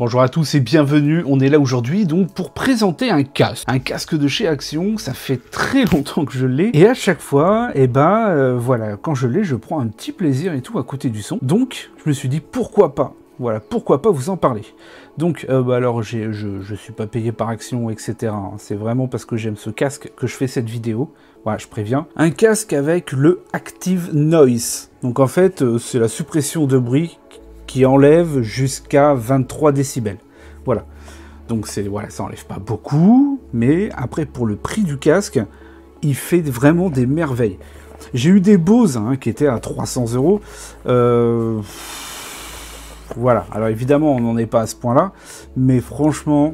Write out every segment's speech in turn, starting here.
Bonjour à tous et bienvenue, on est là aujourd'hui donc pour présenter un casque de chez Action. Ça fait très longtemps que je l'ai et à chaque fois, voilà, quand je l'ai, je prends un petit plaisir et tout à côté du son. Donc je me suis dit pourquoi pas, voilà, pourquoi pas vous en parler. Donc alors je suis pas payé par Action, etc. hein. C'est vraiment parce que j'aime ce casque que je fais cette vidéo. Voilà, je préviens. Un casque avec le Active Noise. Donc en fait, c'est la suppression de bruit qui enlève jusqu'à 23 décibels. Voilà. Donc voilà, ça enlève pas beaucoup, mais après pour le prix du casque, il fait vraiment des merveilles. J'ai eu des Bose hein, qui étaient à 300 €. Voilà, alors évidemment on n'en est pas à ce point-là, mais franchement,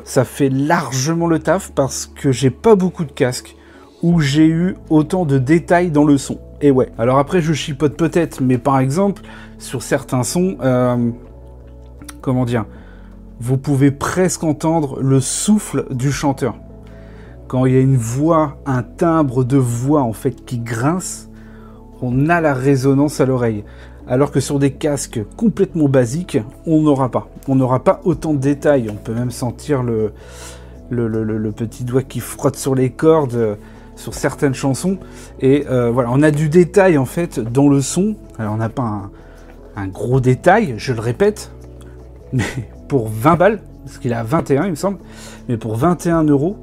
ça fait largement le taf parce que j'ai pas beaucoup de casques où j'ai eu autant de détails dans le son. Et ouais, alors après je chipote peut-être, mais par exemple, sur certains sons, comment dire, vous pouvez presque entendre le souffle du chanteur. Quand il y a une voix, un timbre de voix en fait qui grince, on a la résonance à l'oreille. Alors que sur des casques complètement basiques, on n'aura pas. On n'aura pas autant de détails. On peut même sentir le petit doigt qui frotte sur les cordes sur certaines chansons. Et voilà, on a du détail en fait dans le son. Alors on n'a pas un gros détail, je le répète, mais pour 20 balles, parce qu'il est à 21 il me semble, mais pour 21 €,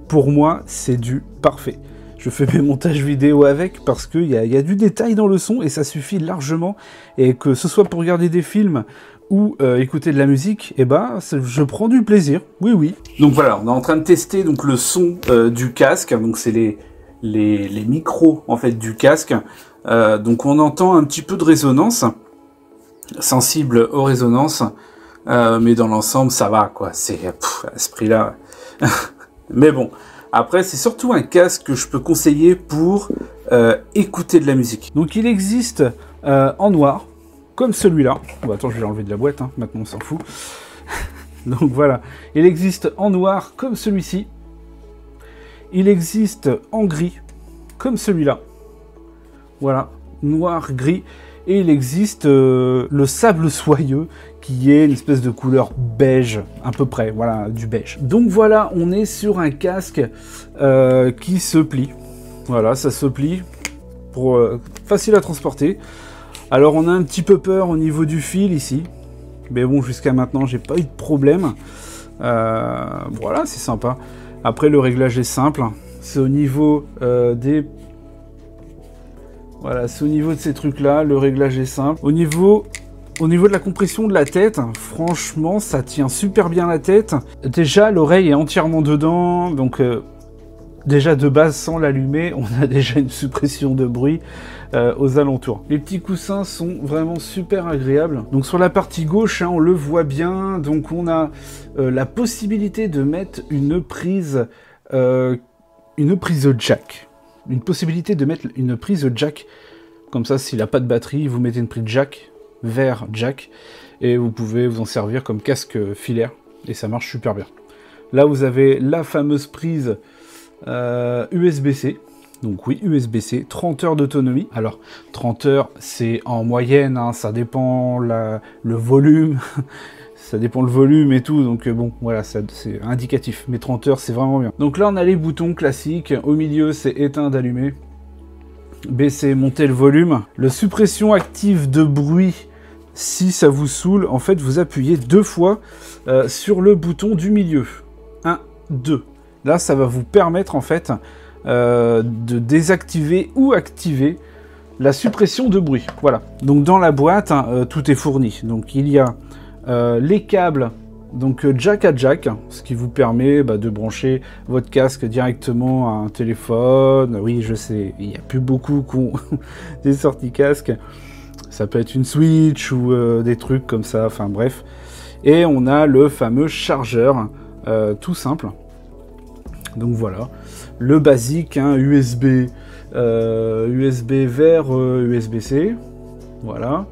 pour moi c'est du parfait. Je fais mes montages vidéo avec parce qu'il y a du détail dans le son et ça suffit largement. Et que ce soit pour regarder des films ou écouter de la musique, eh ben, je prends du plaisir. Oui, oui. Donc voilà, on est en train de tester donc, le son du casque. Donc c'est les micros en fait du casque. Donc on entend un petit peu de résonance, sensible aux résonances. Mais dans l'ensemble, ça va, quoi. C'est à ce prix-là. Mais bon. Après, c'est surtout un casque que je peux conseiller pour écouter de la musique. Donc, il existe en noir, comme celui-là. Bon, attends, je vais l'enlever de la boîte, hein. Maintenant on s'en fout. Donc voilà, il existe en noir, comme celui-ci. Il existe en gris, comme celui-là. Voilà, noir, gris. Et il existe le sable soyeux, qui est une espèce de couleur beige, à peu près, voilà, du beige. Donc voilà, on est sur un casque qui se plie. Voilà, ça se plie, pour facile à transporter. Alors on a un petit peu peur au niveau du fil ici, mais bon, jusqu'à maintenant, j'ai pas eu de problème. Voilà, c'est sympa. Après, le réglage est simple. C'est au niveau des... Voilà, c'est au niveau de ces trucs-là, le réglage est simple. Au niveau de la compression de la tête, franchement, ça tient super bien la tête. Déjà, l'oreille est entièrement dedans, donc déjà de base, sans l'allumer, on a déjà une suppression de bruit aux alentours. Les petits coussins sont vraiment super agréables. Donc sur la partie gauche, hein, on le voit bien, donc on a la possibilité de mettre une prise jack. Une possibilité de mettre une prise jack, comme ça s'il n'a pas de batterie, vous mettez une prise jack vers jack, et vous pouvez vous en servir comme casque filaire, et ça marche super bien. Là vous avez la fameuse prise USB-C, donc oui, USB-C, 30 heures d'autonomie. Alors 30 heures c'est en moyenne, hein, ça dépend le volume, ça dépend le volume et tout, donc bon, voilà, c'est indicatif, mais 30 heures, c'est vraiment bien. Donc là, on a les boutons classiques, au milieu, c'est éteindre, allumer, baisser, monter le volume. Le suppression active de bruit, si ça vous saoule, en fait, vous appuyez 2 fois sur le bouton du milieu. 1, 2. Là, ça va vous permettre, en fait, de désactiver ou activer la suppression de bruit. Voilà. Donc, dans la boîte, hein, tout est fourni. Donc, il y a les câbles, donc jack à jack, ce qui vous permet de brancher votre casque directement à un téléphone. Oui, je sais, il n'y a plus beaucoup qui ont des sorties casque. Ça peut être une Switch ou des trucs comme ça, enfin bref. Et on a le fameux chargeur, tout simple. Donc voilà, le basique, hein, USB vers USB-C. Voilà,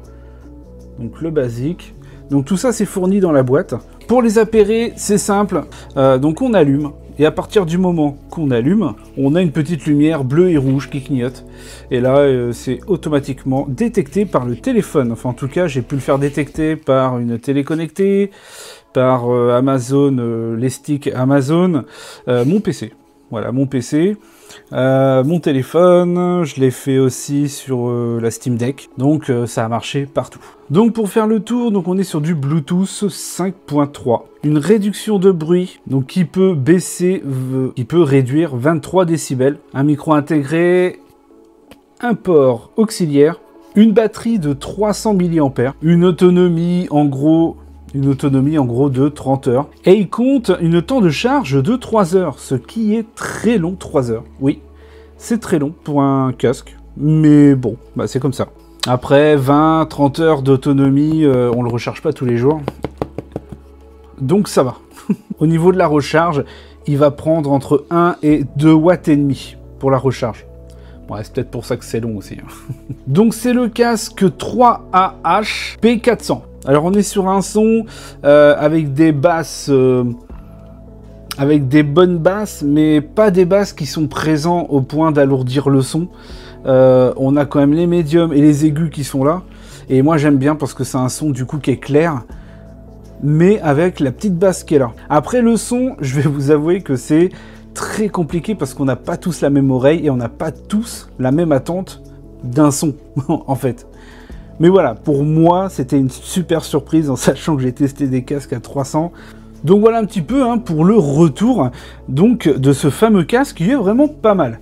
donc le basique. Donc tout ça c'est fourni dans la boîte. Pour les appairer, c'est simple. Donc on allume, Et à partir du moment qu'on allume, on a une petite lumière bleue et rouge qui clignote. Et là, c'est automatiquement détecté par le téléphone. Enfin, en tout cas, j'ai pu le faire détecter par une télé connectée, par Amazon, les sticks Amazon, mon PC. Voilà, mon PC. Mon téléphone, je l'ai fait aussi sur la Steam Deck, donc ça a marché partout. Donc pour faire le tour, donc on est sur du Bluetooth 5.3, une réduction de bruit, donc qui peut baisser, qui peut réduire 23 décibels, un micro intégré, un port auxiliaire, une batterie de 300 mAh, une autonomie en gros de 30 heures. Et il compte une temps de charge de 3 heures, ce qui est très long, 3 heures. Oui, c'est très long pour un casque, mais bon, bah c'est comme ça. Après 20-30 heures d'autonomie, on le recharge pas tous les jours. Donc ça va. Au niveau de la recharge, il va prendre entre 1 et 2 watts et demi pour la recharge. Ouais, c'est peut-être pour ça que c'est long aussi. Donc c'est le casque 3AH P400. Alors on est sur un son avec des basses, avec des bonnes basses, mais pas des basses qui sont présents au point d'alourdir le son. On a quand même les médiums et les aigus qui sont là. Et moi j'aime bien parce que c'est un son du coup qui est clair, mais avec la petite basse qui est là. Après le son, je vais vous avouer que c'est très compliqué parce qu'on n'a pas tous la même oreille et on n'a pas tous la même attente d'un son en fait. Mais voilà, pour moi, c'était une super surprise en sachant que j'ai testé des casques à 300. Donc voilà un petit peu hein, pour le retour donc, de ce fameux casque qui est vraiment pas mal.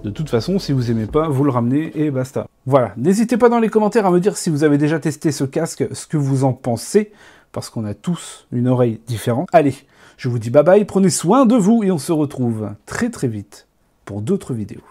De toute façon, si vous aimez pas, vous le ramenez et basta. Voilà, n'hésitez pas dans les commentaires à me dire si vous avez déjà testé ce casque, ce que vous en pensez, parce qu'on a tous une oreille différente. Allez, je vous dis bye bye, prenez soin de vous et on se retrouve très très vite pour d'autres vidéos.